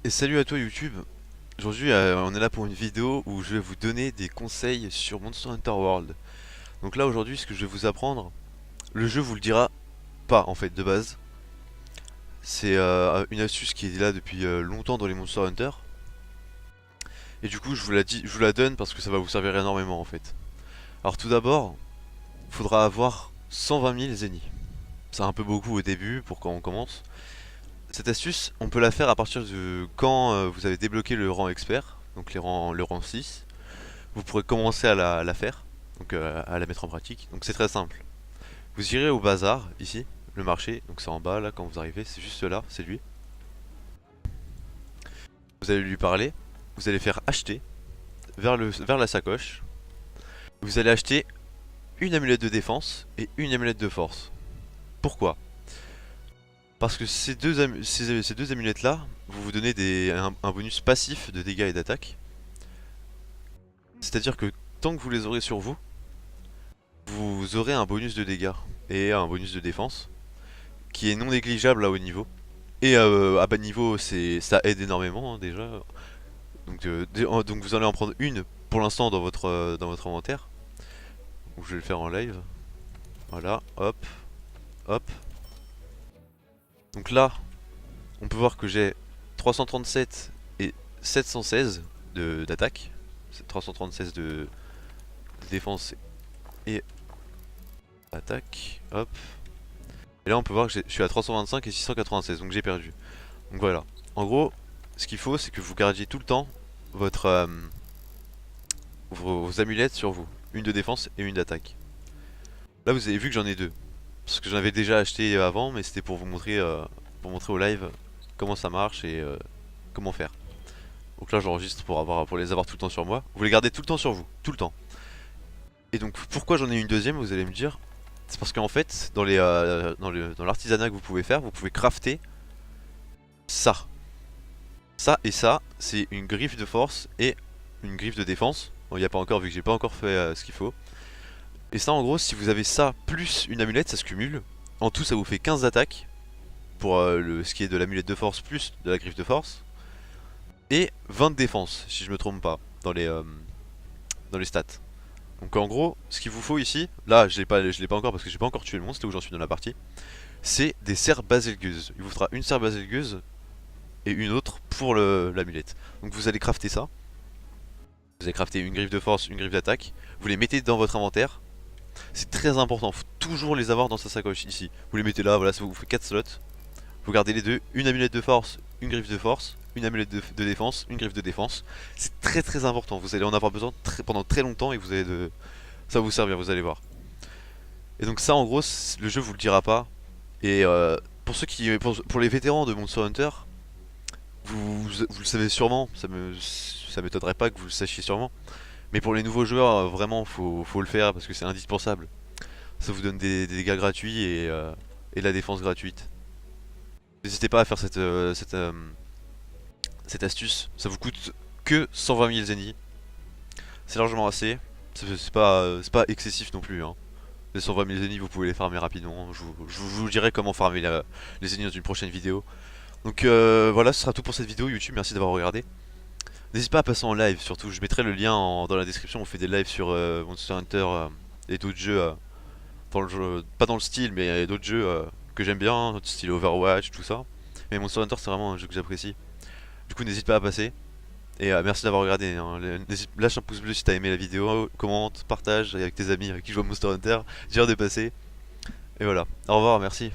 Et salut à toi YouTube. Aujourd'hui on est là pour une vidéo où je vais vous donner des conseils sur Monster Hunter World. Donc là aujourd'hui ce que je vais vous apprendre, le jeu vous le dira pas en fait de base. C'est une astuce qui est là depuis longtemps dans les Monster Hunter. Et du coup je vous la donne parce que ça va vous servir énormément en fait. Alors tout d'abord, il faudra avoir 120 000 zéniths. C'est un peu beaucoup au début pour quand on commence. Cette astuce, on peut la faire à partir de quand vous avez débloqué le rang expert, donc le rang 6. Vous pourrez commencer à la faire, donc à la mettre en pratique. Donc c'est très simple. Vous irez au bazar, ici, le marché, donc c'est en bas là quand vous arrivez, c'est juste là, c'est lui. Vous allez lui parler, vous allez faire acheter vers la sacoche. Vous allez acheter une amulette de défense et une amulette de force. Pourquoi? Parce que ces deux amulettes là, vous donnez un bonus passif de dégâts et d'attaque. C'est-à-dire que tant que vous les aurez sur vous, vous aurez un bonus de dégâts et un bonus de défense qui est non négligeable à haut niveau. Et à bas niveau, ça aide énormément hein, déjà. Donc vous allez en prendre une pour l'instant dans votre inventaire. Donc je vais le faire en live. Voilà, hop, hop. Donc là, on peut voir que j'ai 337 et 716 d'attaque. 336 de défense et attaque. Hop. Et là on peut voir que je suis à 325 et 696, donc j'ai perdu. Donc voilà. En gros, ce qu'il faut, c'est que vous gardiez tout le temps votre vos amulettes sur vous. Une de défense et une d'attaque. Là vous avez vu que j'en ai deux. Parce que j'en avais déjà acheté avant, mais c'était pour montrer au live comment ça marche et comment faire. Donc là j'enregistre pour les avoir tout le temps sur moi. Vous les gardez tout le temps sur vous, tout le temps. Et donc pourquoi j'en ai une deuxième, vous allez me dire. C'est parce qu'en fait, dans l'artisanat que vous pouvez faire, vous pouvez crafter ça. Ça et ça, c'est une griffe de force et une griffe de défense. Bon, il n'y a pas encore, vu que j'ai pas encore fait ce qu'il faut. Et ça, en gros, si vous avez ça plus une amulette, ça se cumule. En tout, ça vous fait 15 attaques pour ce qui est de l'amulette de force plus de la griffe de force. Et 20 de défense, si je me trompe pas, dans les stats. Donc en gros, ce qu'il vous faut ici, là je l'ai pas encore parce que j'ai pas encore tué le monstre, c'est où j'en suis dans la partie. C'est des serres baselgueuses. Il vous faudra une serre baselgueuse et une autre pour l'amulette. Donc vous allez crafter ça. Vous allez crafter une griffe de force, une griffe d'attaque. Vous les mettez dans votre inventaire. C'est très important, faut toujours les avoir dans sa sacoche ici. Vous les mettez là, voilà, ça vous fait 4 slots. Vous gardez les deux, une amulette de force, une griffe de force, une amulette de défense, une griffe de défense. C'est très très important, vous allez en avoir besoin pendant très longtemps et ça va vous servir, vous allez voir. Et donc ça en gros, le jeu vous le dira pas. Et pour les vétérans de Monster Hunter, vous le savez sûrement, ça m'étonnerait pas que vous le sachiez sûrement. Mais pour les nouveaux joueurs, vraiment, faut le faire parce que c'est indispensable. Ça vous donne des dégâts gratuits et de la défense gratuite. N'hésitez pas à faire cette astuce. Ça vous coûte que 120 000 zéniths. C'est largement assez. C'est pas excessif non plus. Hein. Les 120 000 zéniths, vous pouvez les farmer rapidement. Je vous dirai comment farmer les zéniths dans une prochaine vidéo. Donc voilà, ce sera tout pour cette vidéo YouTube. Merci d'avoir regardé. N'hésite pas à passer en live surtout. Je mettrai le lien dans la description. On fait des lives sur Monster Hunter et d'autres jeux. Dans le jeu, pas dans le style, mais il y a d'autres jeux que j'aime bien, style Overwatch, tout ça. Mais Monster Hunter, c'est vraiment un jeu que j'apprécie. Du coup, n'hésite pas à passer. Et merci d'avoir regardé. Hein. Lâche un pouce bleu si t'as aimé la vidéo. Commente, partage avec tes amis avec qui jouent à Monster Hunter. Dis-leur de passer. Et voilà. Au revoir, merci.